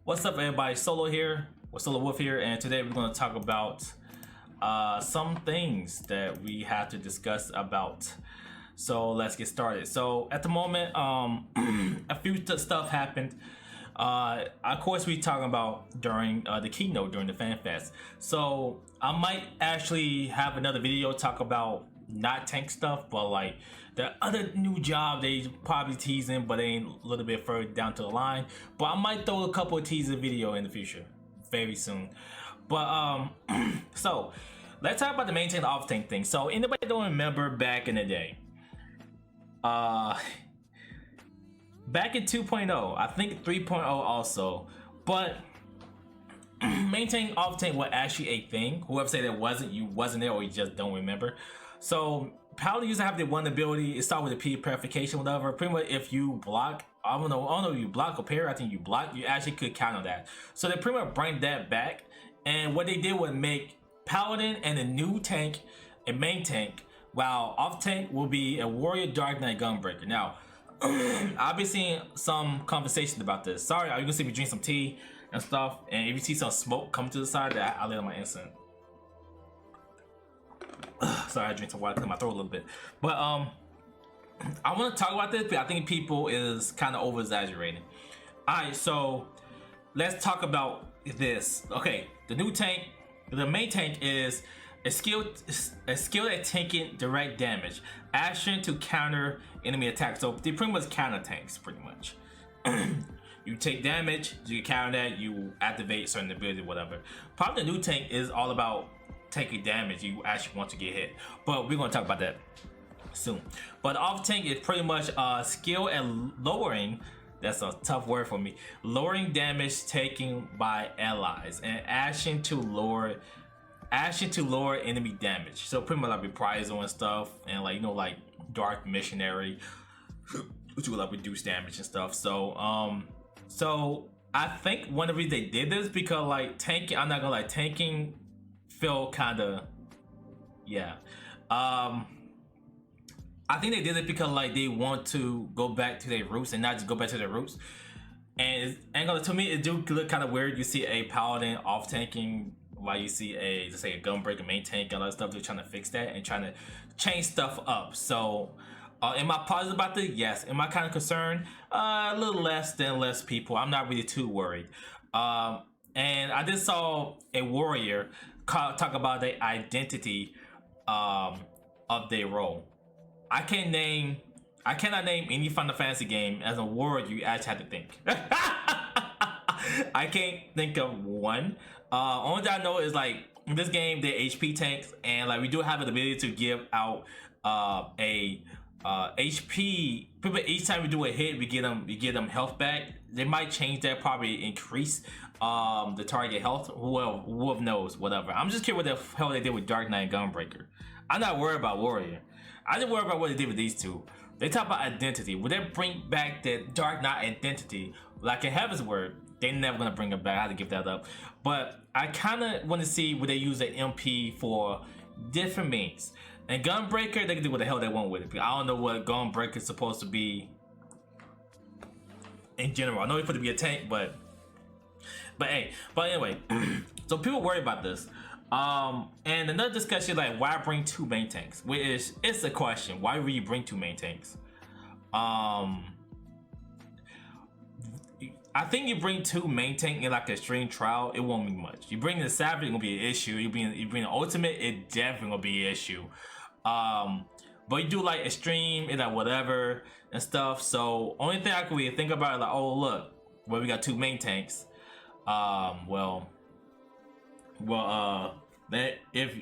What's up, everybody? Solo here, with Solowolf here, and today we're going to talk about some things that we have to discuss about. So let's get started. So at the moment, a few stuff happened. Of course, we talking about during the keynote during the Fan Fest. So I might actually have another video talk about not tank stuff, but like the other new job they probably teasing, but they ain't a little bit further down to the line. But I might throw a couple of teaser video in the future, very soon. But so let's talk about the main tank off tank thing. So anybody don't remember back in the day? Back in 2.0, I think 3.0 also, but main tank off tank was actually a thing. Whoever said it wasn't, you wasn't there, or you just don't remember. So Paladin used to have the one ability. It started with the P purification, whatever. Pretty much, if you block, I don't know if you block or parry. I think you block, you actually could counter that. So they pretty much bring that back. And what they did was make Paladin and a new tank a main tank, while off tank will be a Warrior Dark Knight Gunbreaker. Now, I've been seeing some conversations about this. Sorry, you can see me drink some tea and stuff. And if you see some smoke come to the side, that I lit on my instant. Sorry, I drink some water to clear my throat a little bit. But I want to talk about this, but I think people is kind of over exaggerating. Alright, so let's talk about this. Okay, the new tank, the main tank is a skill at taking direct damage, action to counter enemy attacks. So they pretty much counter tanks, pretty much. You take damage, you counter that, you activate certain ability, whatever. Probably the new tank is all about taking damage. You actually want to get hit, but we're going to talk about that soon. But off tank is pretty much skill at lowering, that's a tough word for me, lowering damage taken by allies, and action to lower enemy damage. So pretty much like reprisal and stuff, and like, you know, like dark missionary, which will like reduce damage and stuff. So so I think one of the reasons they did this because like tanking, I'm not gonna lie, tanking feel kind of, yeah. I think they did it because like they want to go back to their roots and not just go back to their roots. And to me, it do look kind of weird. You see a paladin off tanking while you see a, let's say, a gunbreaker main tank and all that stuff. They're trying to fix that and trying to change stuff up. So am I positive about this? Yes. Am I kind of concerned? A little less than less people. I'm not really too worried. And I just saw a warrior talk about the identity of their role. I cannot name any Final Fantasy game as a warrior you actually have to think. I can't think of one. Only thing I know is like in this game they're HP tanks, and like we do have the ability to give out a HP. Each time we do a hit, we get them health back. They might change that, probably increase the target health. Whoever knows, whatever. I'm just curious what the hell they did with Dark Knight Gunbreaker. I'm not worried about Warrior. I just worry about what they did with these two. They talk about identity. Would they bring back that Dark Knight identity? Like in Heaven's Word, they're never gonna bring it back. I had to give that up. But I kind of want to see would they use an MP for different means. And Gunbreaker, they can do what the hell they want with it. I don't know what Gunbreaker is supposed to be in general. I know it's supposed to be a tank, but anyway. So people worry about this. And another discussion, like, why bring two main tanks? Which is, it's a question. Why would you bring two main tanks? I think you bring two main tank in like a extreme trial, it won't mean much. You bring the Savage, it's gonna be an issue. You bring the Ultimate, it definitely gonna be an issue. But you do like extreme and like whatever and stuff. So only thing I can really think about is like, oh look, well we got two main tanks. That if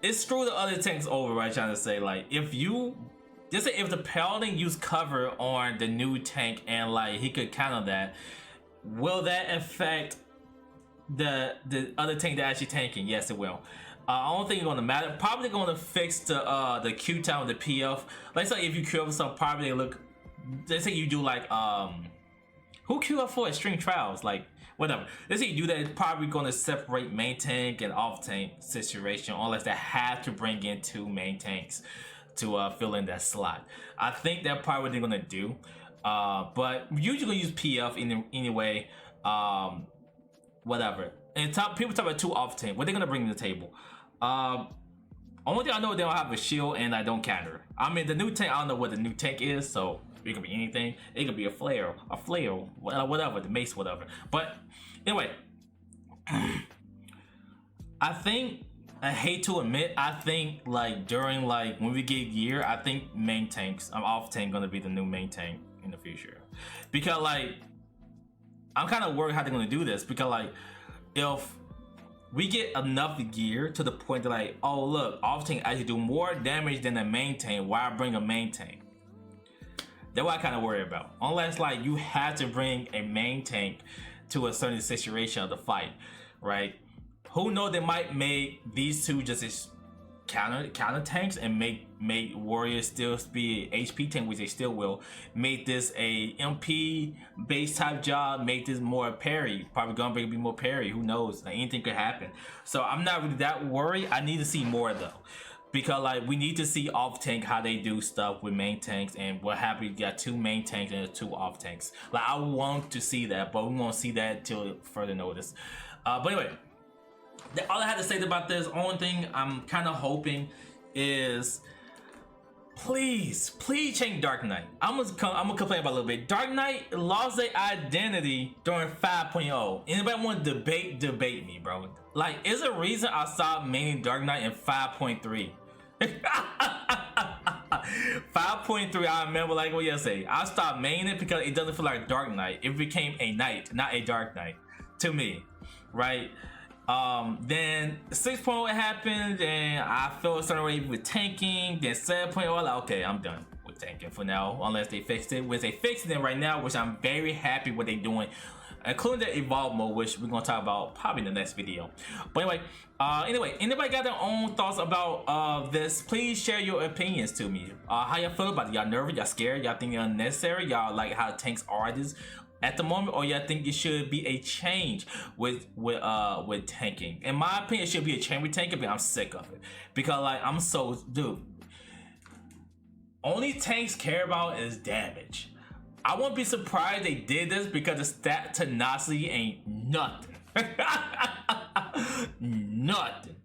it's screw the other tanks over, right? Trying to say like if the paladin used cover on the new tank and like he could counter that, will that affect the other tank that actually tanking? Yes, it will. I don't think it's gonna matter. Probably gonna fix the Q town, the PF. Let's say if you queue up some, probably look. Let's say you do like who queue up for extreme trials, like whatever. Let's say you do that, it's probably gonna separate main tank and off tank situation, unless they have to bring in two main tanks to fill in that slot. I think that's probably what they're gonna do. But usually gonna use PF anyway. Whatever. And people talk about 2 off tank. What they gonna bring to the table? Only thing I know, they don't have a shield and I don't counter. I mean, the new tank, I don't know what the new tank is, so it could be anything. It could be a flail, whatever, the mace, whatever. But anyway, I think, I hate to admit, I think like during like when we get gear, I think main tanks, off tank gonna be the new main tank in the future. Because like, I'm kind of worried how they're gonna do this, because like, if we get enough gear to the point that like, oh look, off tank actually do more damage than the main tank, why bring a main tank? That's what I kind of worry about. Unless like you have to bring a main tank to a certain situation of the fight, right? Who knows, they might make these two just as counter tanks and make warriors still be HP tank, which they still will. Make this a MP base type job, make this more parry. Probably gonna be more parry, who knows, like anything could happen. So I'm not really that worried. I need to see more though, because like we need to see off tank how they do stuff with main tanks, and what happened, you got 2 main tanks and 2 off tanks. Like I want to see that, but we won't see that till further notice. But anyway, all I had to say about this, only thing I'm kind of hoping is, please change Dark Knight. I'm gonna complain about a little bit. Dark Knight lost their identity during 5.0. Anybody want to debate me, bro? Like, is there a reason I stopped maining Dark Knight in 5.3? 5.3, I remember like what you say. I stopped maining it because it doesn't feel like Dark Knight. It became a knight, not a Dark Knight to me, right? Then 6.0 happened and I felt a certain way with tanking. Then 7.0, like, okay, I'm done with tanking for now, unless they fixed it. Which they fixed it right now, which I'm very happy what they're doing, including the evolve mode, which we're gonna talk about probably in the next video. But anyway, anybody got their own thoughts about this? Please share your opinions to me. How y'all feel about it? Y'all nervous? Y'all scared? Y'all think it's unnecessary? Y'all like how tanks are this at the moment, or y'all think it should be a change with tanking? In my opinion, it should be a change with tanking, but I'm sick of it, because like I'm so, dude, only tanks care about is damage. I won't be surprised they did this, because the stat tenacity ain't nothing. Nothing.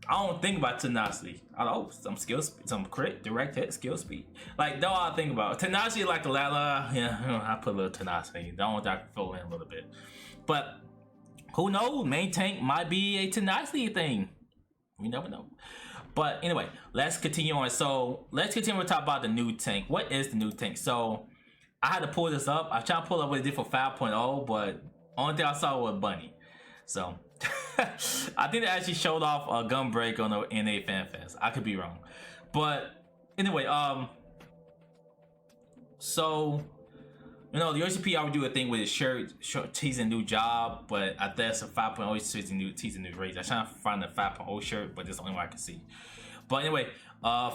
I don't think about tenacity. I know some skill speed, some crit, direct hit, skill speed. Like, that's all I think about. Tenacity, like the ladder, yeah, I put a little tenacity. Don't I can fill in a little bit. But who knows? Main tank might be a tenacity thing. We never know. But anyway, let's continue on. So let's continue to talk about the new tank. What is the new tank? So I had to pull this up. I tried to pull up what it did for 5.0, but only thing I saw was Bunny. So I think they actually showed off a gun break on the NA Fan Fest. I could be wrong, but anyway, so you know, the OCP always do a thing with his shirt teasing new job, but I guess a 5.0 is teasing new race. I'm trying to find the 5.0 shirt, but this is the only one I can see. But anyway,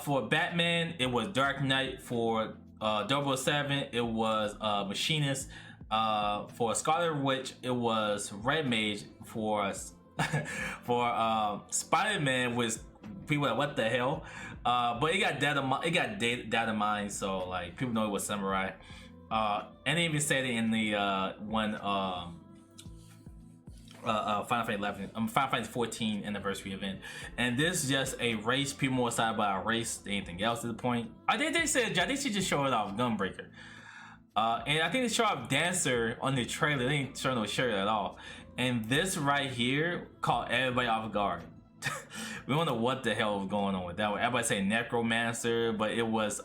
for Batman, it was Dark Knight. For 007, it was Machinist. For Scarlet Witch, it was Red Mage. For Spider-Man, was people like, what the hell? But it got data mined, so like people know it was Samurai. And they even said it in the Final Fantasy 11, Final Fantasy 14 anniversary event. And this is just a race. People more excited about a race than anything else at the point. I think they should just show it off Gunbreaker. And I think they show off Dancer on the trailer. They didn't show no shirt at all. And this right here caught everybody off guard. We don't know what the hell was going on with that one. Everybody say Necromancer, but it was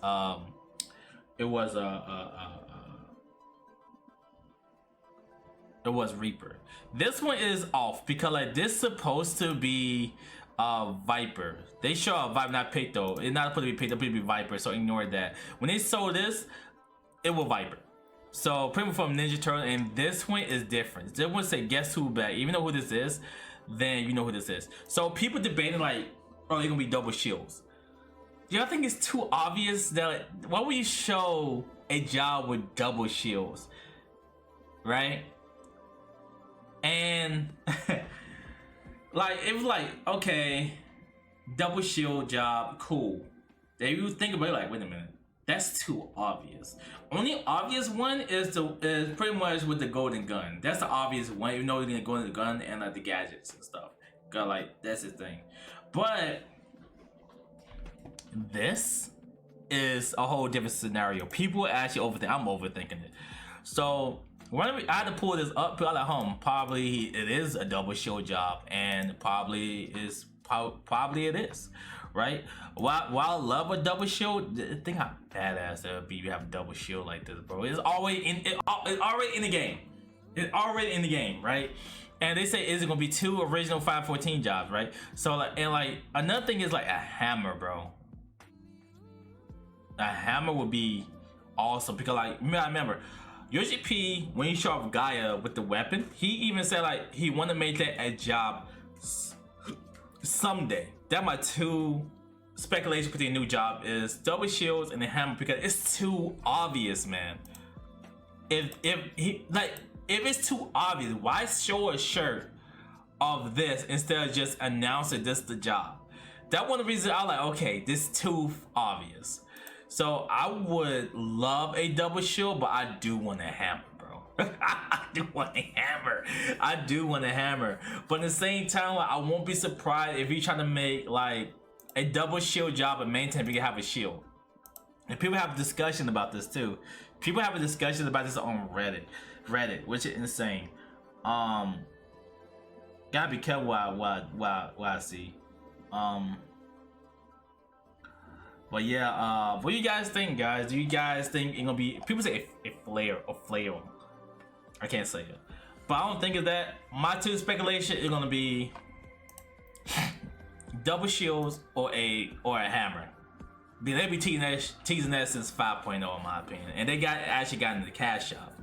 Reaper. This one is off because like this is supposed to be Viper. They show a Viper, not Picto. It's not supposed to be Picto, it's supposed to be Viper, so ignore that. When they sold this, it was Viper. So pretty much from Ninja Turtle, and this one is different. This one say guess who back. Even know who this is, then you know who this is. So people debating like, oh, they're gonna be double shields. Y'all think it's too obvious that why would you show a job with double shields, right? And like it was like, okay, double shield job, cool. Then you think about it like, wait a minute, That's too obvious. Only obvious one is pretty much with the golden gun. That's the obvious one. You know you're gonna go into the gun and like the gadgets and stuff. Got like that's his thing. But this is a whole different scenario. People actually overthink. I'm overthinking it. So when I had to pull this up, people at home, probably it is a double shield job, and probably it is, right? While I love a double shield, think how badass that would be. You have a double shield like this, bro. It's already in the game. It's already in the game, right? And they say is it gonna be 2 original 514 jobs, right? So like, and like another thing is like a hammer, bro. A hammer would be awesome because like I remember Yoshi P, when he showed off Gaia with the weapon, he even said like he want to make that a job someday. That my 2 speculation for the new job is double shields and the hammer because it's too obvious, man. If it's too obvious, why show a shirt of this instead of just announcing this the job? That one of the reasons I like, okay, this is too obvious. So I would love a double shield, but I do want a hammer, bro. I do want a hammer. I do want a hammer. But at the same time, like, I won't be surprised if you're trying to make like a double shield job and maintain if you have a shield. And people have a discussion about this too. People have a discussion about this on Reddit, which is insane. Gotta be careful what I see. But yeah, what do you guys think, guys? Do you guys think it's gonna be? People say a flare. I can't say it, but I don't think of that. My 2 speculation is gonna be double shields or a hammer. They be teasing that since 5.0 in my opinion, and they actually got into the cash shop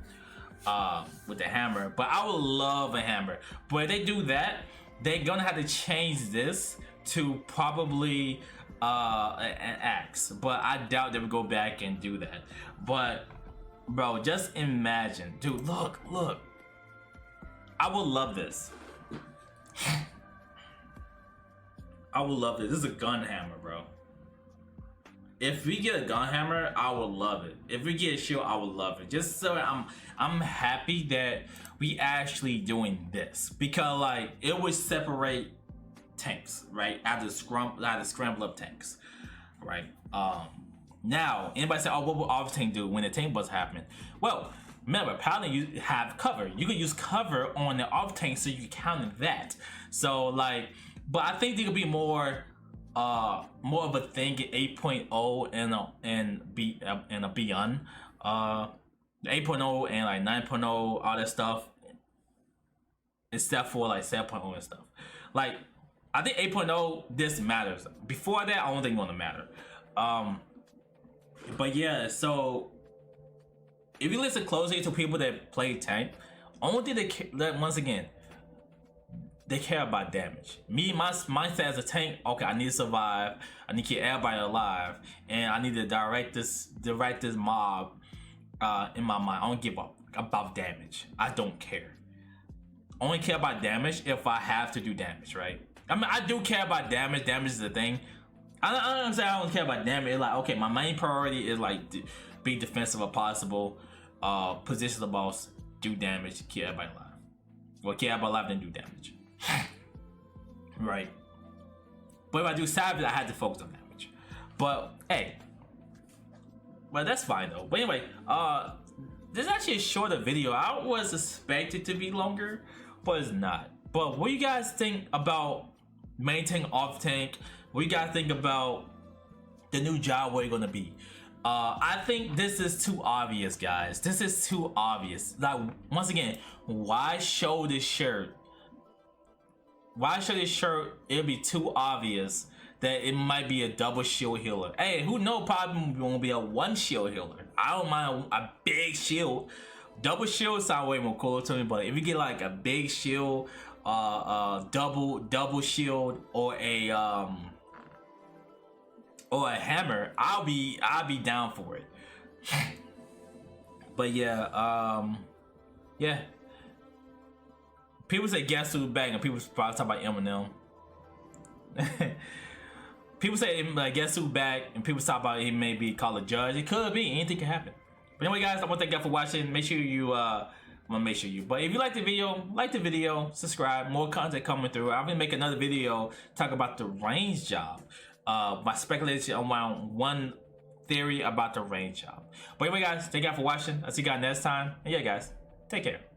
with the hammer. But I would love a hammer. But if they do that, they're gonna have to change this to probably an axe, but I doubt they would go back and do that. But bro, just imagine, dude. Look, I would love this. I would love this. This is a gun hammer, bro. If we get a gun hammer, I would love it. If we get a shield, I would love it. Just so I'm happy that we actually doing this because like it would separate tanks, right? Out of scramble up tanks, right? Now anybody say, oh, what will off tank do when the tank bust happen? Well, remember, Paladin, you have cover. You can use cover on the off tank, so you count that. So like, but I think there could be more of a thing in 8.0 and a beyond. 8.0 and like 9.0, all that stuff, except for like 7.0 and stuff. Like, I think 8.0 this matters. Before that, I don't think it's gonna matter. But yeah, so if you listen closely to people that play tank, only thing that once again, they care about damage. Me, my mindset as a tank, okay, I need to survive. I need to keep everybody alive, and I need to direct this mob in my mind. I don't give up about damage. I don't care. Only care about damage if I have to do damage, right? I mean, I do care about damage. Damage is the thing. I don't say I don't care about damage. It's like, okay, my main priority is like be defensive if possible, position the boss, do damage, keep everybody alive. Well, keep everybody alive, then do damage. Right. But if I do savage, I had to focus on damage. But hey, but that's fine though. But anyway, this is actually a shorter video. I was expected to be longer, but it's not. But what do you guys think about maintaining off tank? What do you guys think about the new job where you're gonna be? I think this is too obvious, guys. This is too obvious. Like, once again, why show this shirt? Why show this shirt? It'll be too obvious that it might be a double shield healer. Hey, who knows? Probably won't be a 1 shield healer. I don't mind a big shield. Double shield sound way more cool to me, but if you get like a big shield, double shield, or a hammer, I'll be down for it. But yeah, yeah. People say guess who's back, and people probably talk about Eminem. people say like guess who back, and people talk about he may be called a judge. It could be, anything can happen. But anyway, guys, I want to thank you for watching. Make sure you but if you like the video, subscribe. More content coming through. I'm gonna make another video talk about the range job. My speculation around one theory about the range job. But anyway, guys, thank you for watching. I'll see you guys next time. And yeah, guys, take care.